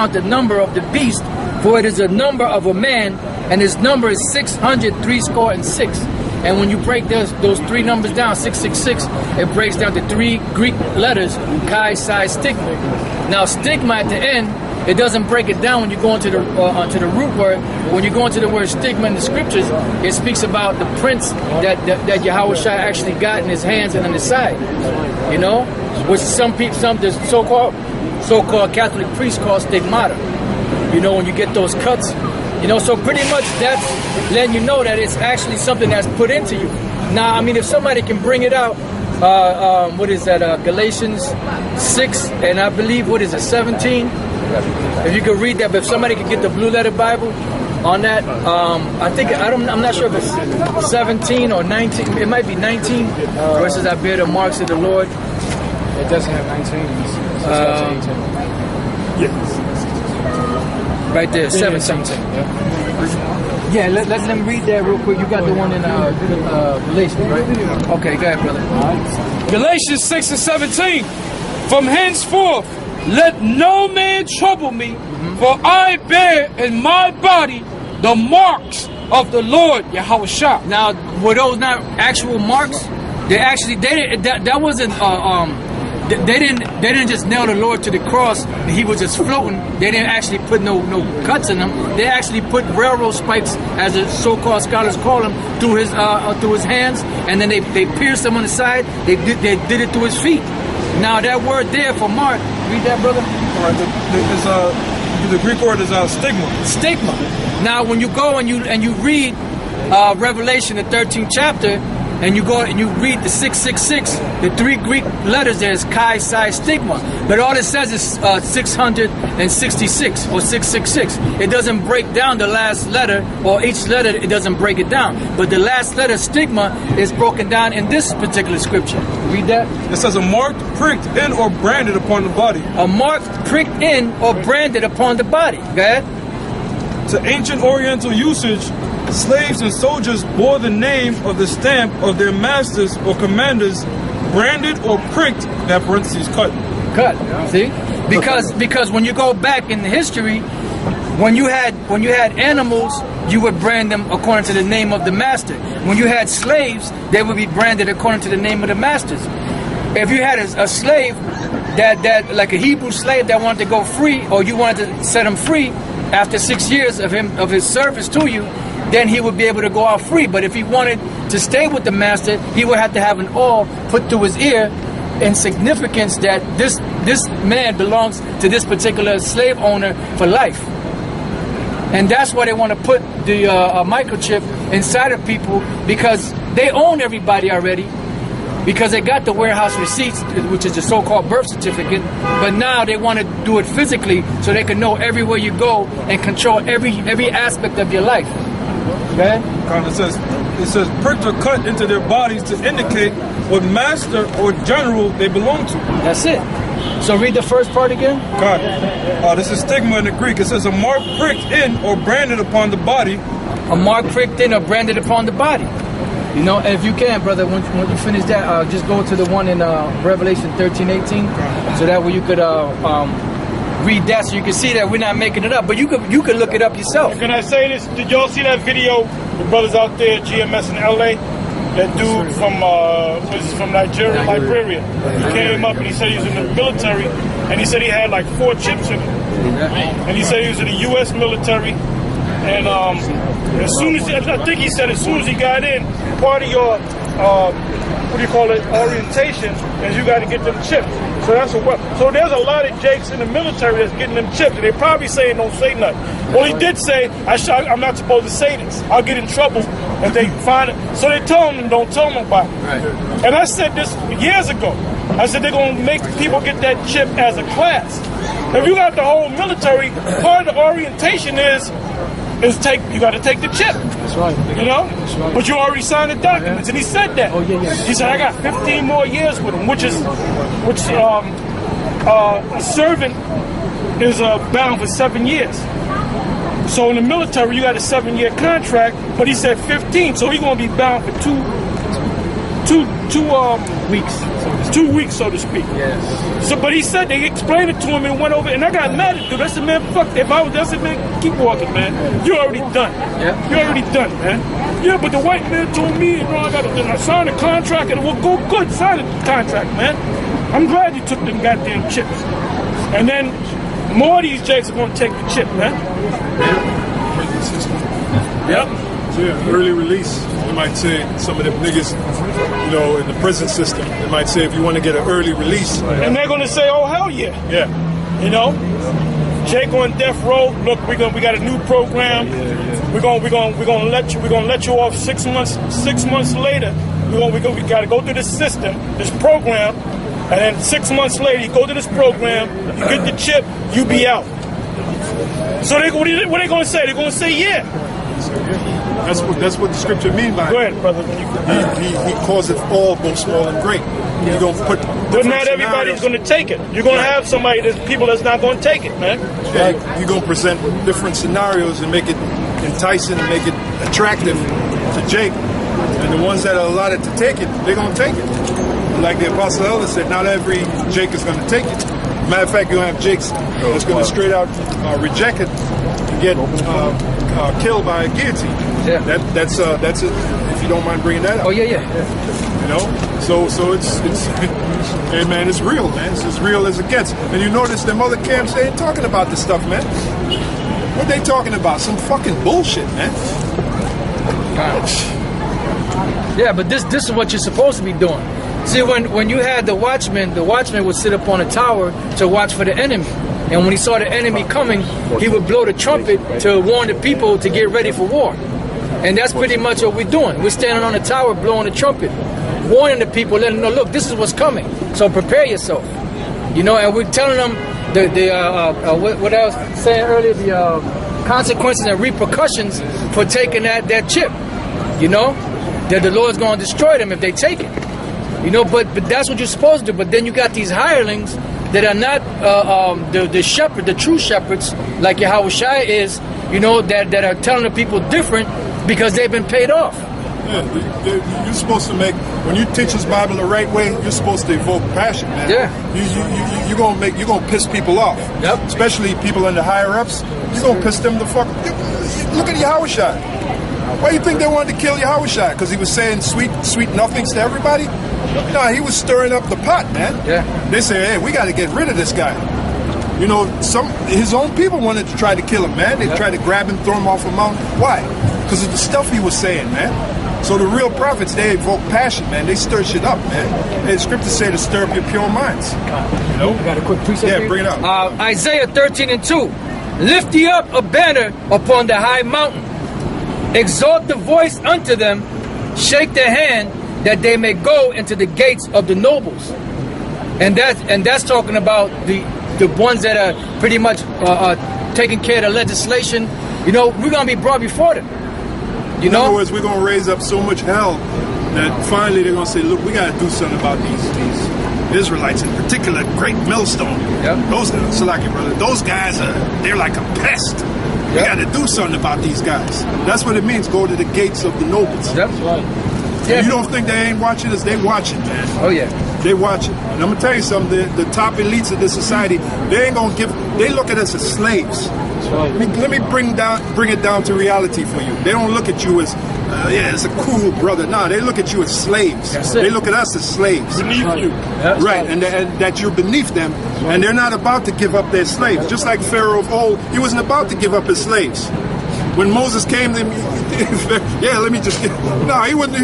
count the number of the beast, for it is a number of a man, and his number is 666. And when you break those three numbers down, 666, it breaks down to three Greek letters, chi, psi, stigma. Now, stigma at the end, it doesn't break it down when you go into the root word. When you go into the word stigma in the scriptures, it speaks about the prints that Yahweh Shai actually got in his hands and on his side. You know, which some the so-called Catholic priests call stigmata. You know, when you get those cuts. You know, so pretty much that's letting you know that it's actually something that's put into you. Now, I mean, if somebody can bring it out, what is that? Galatians 6, and I believe, what is it, 17? If you could read that, but if somebody could get the blue letter Bible on that, I'm not sure if it's 17 or 19. It might be 19 verses I bear the marks of the Lord. It doesn't have 19. Yes. Right there, 17. Yeah, let them read that real quick. You got the one in Galatians, right? Okay, go ahead, brother. Right. Galatians 6 and 17. From henceforth, let no man trouble me, for I bear in my body the marks of the Lord Yahweh Shai. Now, were those not actual marks? That wasn't they didn't just nail the Lord to the cross. He was just floating. They didn't actually put no cuts in him. They actually put railroad spikes, as the so-called scholars call them, through his hands, and then they pierced him on the side. They did it through his feet. Now that word there for mark, read that, brother. All right, the Greek word is stigma. Stigma. Now when you go and you read Revelation, the 13th chapter, and you go and you read the 666, the three Greek letters there is chi, psi, stigma. But all it says is 666 or 666. It doesn't break down the last letter, or each letter, it doesn't break it down. But the last letter, stigma, is broken down in this particular scripture. Read that. It says a mark pricked in or branded upon the body. A mark pricked in or branded upon the body. Go ahead. To ancient Oriental usage, slaves and soldiers bore the name of the stamp of their masters or commanders, branded or pricked, that parentheses cut. See? Because when you go back in the history, when you had animals, you would brand them according to the name of the master. When you had slaves, they would be branded according to the name of the masters. If you had a slave that like a Hebrew slave that wanted to go free, or you wanted to set him free after 6 years of his service to you, then he would be able to go out free. But if he wanted to stay with the master, he would have to have an awl put through his ear in significance that this man belongs to this particular slave owner for life. And that's why they want to put the microchip inside of people, because they own everybody already, because they got the warehouse receipts, which is the so-called birth certificate, but now they want to do it physically so they can know everywhere you go and control every aspect of your life. Okay? It says pricked or cut into their bodies to indicate what master or general they belong to. That's it. So read the first part again. God. This is stigma in the Greek. It says a mark pricked in or branded upon the body. A mark pricked in or branded upon the body. You know, if you can, brother, when you finish that, just go to the one in Revelation 13:18, so that way you could read that, so you can see that we're not making it up. But you could look it up yourself. Can I say this? Did y'all see that video? The brothers out there, GMS in LA, that dude from Nigeria, Liberia. He came up and he said he was in the military, and he said he had like 4 chips in him, and he said he was in the U.S. military. And as soon as as soon as he got in, part of your orientation is you got to get them chips. So that's so there's a lot of jakes in the military that's getting them chips, and they probably saying don't say nothing. Well, he did say I'm not supposed to say this. I'll get in trouble if they find it. So they told him don't tell nobody. Right. And I said this years ago. I said they're gonna make people get that chip as a class. If you got the whole military, part of the orientation is you got to take the chip. That's right. You know? That's right. But you already signed the documents, and he said that. Oh yeah. He said I got 15 more years with him, which a servant is bound for 7 years. So in the military, you got a 7-year contract, but he said 15, so he's gonna be bound for two weeks. 2 weeks, so to speak. Yes. So, but he said they explained it to him and went over, and I got mad at dude. I said, man, fuck. If I was, I said, man, keep walking, man. You're already done. Yeah. You're already done, man. Yeah, but the white man told me, I signed a contract, and well, go good, sign the contract, man. I'm glad you took them goddamn chips. And then more of these jakes are gonna take the chip, man. Prison system. Yep. So yeah, early release. You might say some of them niggas, in the prison system. They might say if you want to get an early release. And they're gonna say, oh hell yeah. Yeah. Jake on death row. Look, we got a new program. We're gonna let you off 6 months. 6 months later, we gotta go through this system, this program, and then 6 months later, you go to this program, you get the chip, you be out. So what are they gonna say? They're gonna say yeah. That's what the scripture mean by it. Go ahead, brother. He calls it all, both small and great. You're gonna put. But not everybody's going to take it. You're going to have people that's not going to take it, man. Yeah, you're gonna present different scenarios and make it enticing and make it attractive to Jake. And the ones that are allotted to take it, they're gonna take it. Like the Apostle Elder said, not every Jake is gonna take it. Matter of fact, you're gonna have Jakes that's gonna straight out reject it and get killed by a guillotine. Yeah. That's it. If you don't mind bringing that up. Oh yeah. So it's hey man, it's real, man. It's as real as it gets. And you notice them other camps, they ain't talking about this stuff, man. What they talking about? Some fucking bullshit, man. Yeah, but this is what you're supposed to be doing. See, when you had the watchman would sit up on a tower to watch for the enemy. And when he saw the enemy coming, he would blow the trumpet to warn the people to get ready for war. And that's pretty much what we're doing. We're standing on the tower blowing the trumpet, warning the people, letting them know, look, this is what's coming. So prepare yourself. And we're telling them what I was saying earlier, the consequences and repercussions for taking that chip. That the Lord's going to destroy them if they take it. But that's what you're supposed to do. But then you got these hirelings that are not the shepherd, the true shepherds, like Yahushua is, that are telling the people different because they've been paid off. Yeah, you're supposed to when you teach this Bible the right way, you're supposed to evoke passion, man. Yeah. You're gonna piss people off. Yep. Especially people in the higher ups. You're gonna piss them the fuck. Look at Yahushua. Why do you think they wanted to kill Yahushua? Because he was saying sweet nothings to everybody? No, he was stirring up the pot, man. Yeah. They say, hey, we got to get rid of this guy. His own people wanted to try to kill him, man. They tried to grab him, throw him off a mountain. Why? Because of the stuff he was saying, man. So the real prophets, they evoke passion, man. They stir shit up, man. The scriptures say to stir up your pure minds. I got a quick precept. Yeah, bring it up. Isaiah 13:2. Lift ye up a banner upon the high mountain. Exalt the voice unto them. Shake their hand that they may go into the gates of the nobles. And that's talking about the ones that are pretty much taking care of the legislation. We're going to be brought before them. In other words, we're going to raise up so much hell that finally they're going to say, look, we got to do something about these Israelites, in particular, Great Millstone. Yep. Those guys they're like a pest. Yep. We got to do something about these guys. That's what it means, go to the gates of the nobles. Yep. Yeah. You don't think they ain't watching us? They watching, man. Oh yeah. They watching. And I'm gonna tell you something. The top elites of this society, they ain't gonna they look at us as slaves. Let me bring it down to reality for you. They don't look at you as, it's a cool brother. No, they look at you as slaves. They look at us as slaves. Beneath you. Right, and that you're beneath them, and they're not about to give up their slaves. Just like Pharaoh of old, he wasn't about to give up his slaves. When Moses came to him, no, he wouldn't.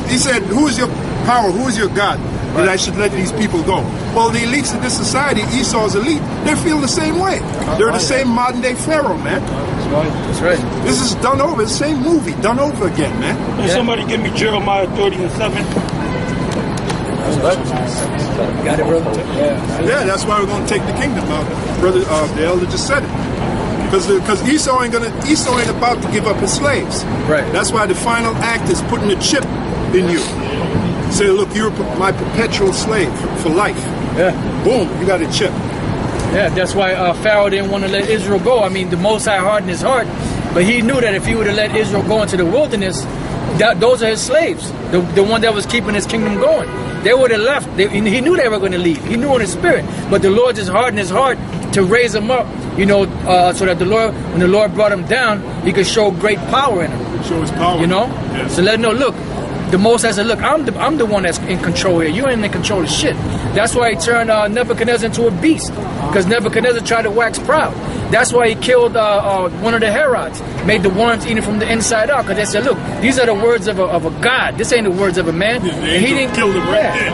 He said, who is your power? Who is your God that I should let these people go? Well, the elites of this society, Esau's elite, they feel the same way. They're the same modern day Pharaoh, man. That's right. This is done over. It's the same movie, done over again, man. Can somebody give me Jeremiah 30:7? Got it, brother. Yeah, that's why we're going to take the kingdom. Brother, the elder just said it. Because Esau ain't about to give up his slaves. Right. That's why the final act is putting a chip in you. Say, look, you're my perpetual slave for life. Yeah. Boom, you got a chip. Yeah, that's why Pharaoh didn't want to let Israel go. I mean, the Most High hardened his heart, but he knew that if he would have let Israel go into the wilderness, those are his slaves. The one that was keeping his kingdom going. They would have left. He knew they were going to leave. He knew in his spirit. But the Lord just hardened his heart to raise him up, so that when the Lord brought him down, he could show great power in him. Show his power. So let him know, look, the Most High said, look, I'm the one that's in control here. You ain't in control of shit. That's why he turned Nebuchadnezzar into a beast, because Nebuchadnezzar tried to wax proud. That's why he killed one of the Herods, made the worms eating from the inside out, because they said, look, these are the words of a god. This ain't the words of a man. Yeah, the angel killed him right there.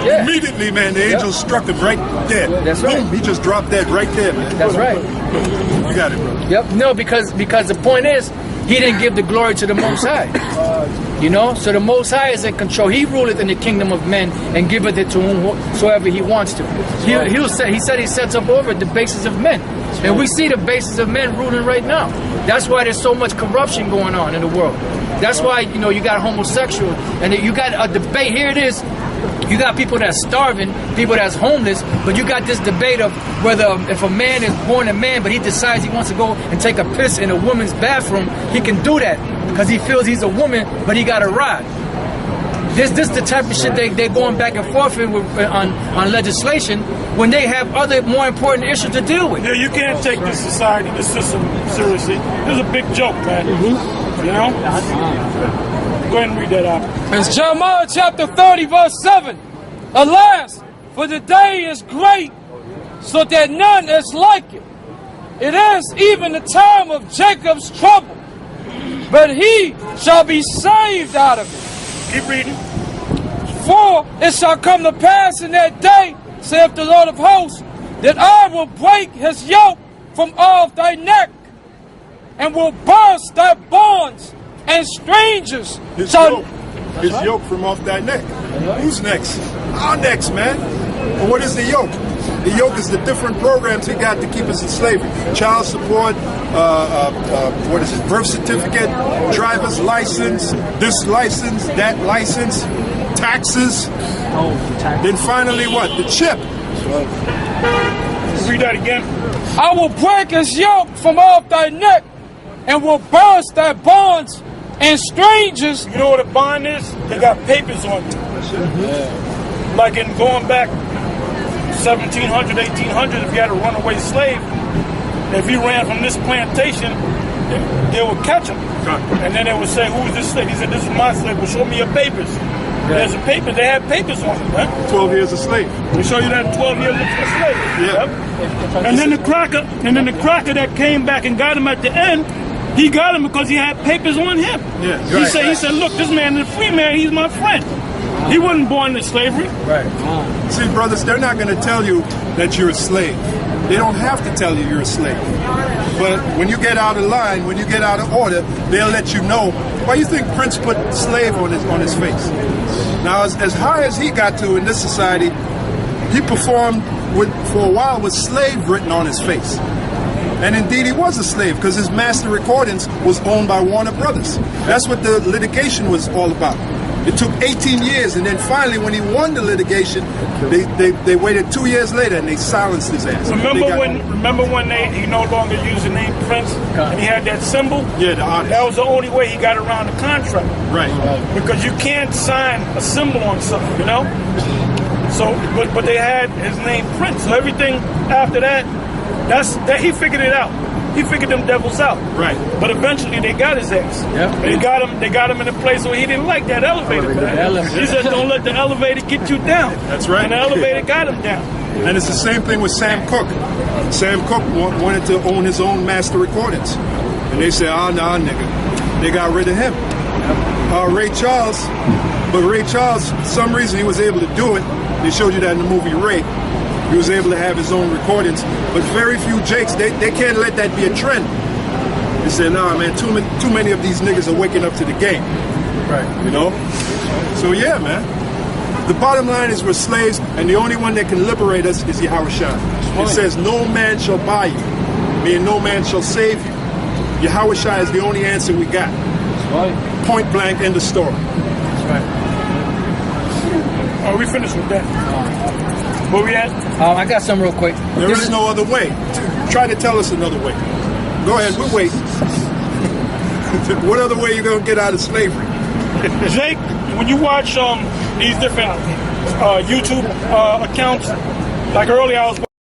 Yeah. Immediately, man, the angel struck him right there. That's right. Boom, he just dropped dead right there, man. That's right. You got it, bro. Yep. No, because the point is, he didn't give the glory to the Most High. So the Most High is in control. He ruleth in the kingdom of men and giveth it to whomsoever he wants to. He said he sets up over the basis of men. And we see the basis of men ruling right now. That's why there's so much corruption going on in the world. That's why, you got homosexual, and you got a debate. Here it is. You got people that's starving, people that's homeless, but you got this debate of whether if a man is born a man, but he decides he wants to go and take a piss in a woman's bathroom, he can do that because he feels he's a woman, but he got a rod. This the type of shit they're going back and forth with on legislation when they have other more important issues to deal with. Yeah, you can't take this society, this system seriously. This is a big joke, man. Go ahead and read that out. It's Jeremiah chapter 30, verse 7. Alas, for the day is great, so that none is like it. It is even the time of Jacob's trouble, but he shall be saved out of it. Keep reading. For it shall come to pass in that day, saith the Lord of hosts, that I will break his yoke from off thy neck, and will burst thy bonds, and strangers His yoke from off thy neck. Who's next? Our next, man. And what is the yoke? The yoke is the different programs he got to keep us in slavery. Child support, birth certificate, driver's license, this license, that license, taxes. Then finally what? The chip. Read that again. I will break his yoke from off thy neck, and will burst thy bonds, and strangers. You know what a bond is? They got papers on it. Like in going back 1700, 1800, if you had a runaway slave, if he ran from this plantation, they would catch him. And then they would say, who is this slave? He said, this is my slave. Well, show me your papers. There's a paper. They had papers on it, right? 12 years a slave. We show you that 12 years of slave. Yeah. Yep. And then the cracker that came back and got him at the end, he got him because he had papers on him. Yeah. He said, look, this man is a free man. He's my friend. He wasn't born into slavery. Right. See, brothers, they're not going to tell you that you're a slave. They don't have to tell you you're a slave. But when you get out of line, when you get out of order, they'll let you know. Why you think Prince put slave on his face? Now, as high as he got to in this society, he performed for a while with slave written on his face. And indeed, he was a slave because his master recordings was owned by Warner Brothers. That's what the litigation was all about. It took 18 years, and then finally, when he won the litigation, they waited 2 years later and they silenced his ass. Remember when he no longer used the name Prince and he had that symbol? Yeah, the artist. That was the only way he got around the contract. Right. Because you can't sign a symbol on something, you know? So, but they had his name Prince. So everything after that, he figured it out. He figured them devils out. Right. But eventually they got his ass. Yep. They got him in a place where he didn't like that elevator. He said, don't let the elevator get you down. That's right. And the elevator got him down. And it's the same thing with Sam Cooke. Sam Cooke wanted to own his own master recordings. And they said, nah, nigga. They got rid of him. Ray Charles, for some reason he was able to do it. They showed you that in the movie Ray. He was able to have his own recordings, but very few Jakes, they can't let that be a trend. They said, nah, man, too many of these niggas are waking up to the game. Right. You know? So yeah, man. The bottom line is we're slaves, and the only one that can liberate us is Yahushua. It says, no man shall buy you, meaning no man shall save you. Yahushua is the only answer we got. Right. Point blank, end of story. Right. Oh, we finished with that. Where we at? I got some real quick. There is no other way. Try to tell us another way. Go ahead, we'll wait. What other way you gonna get out of slavery? Jake, when you watch these different YouTube accounts, like earlier I was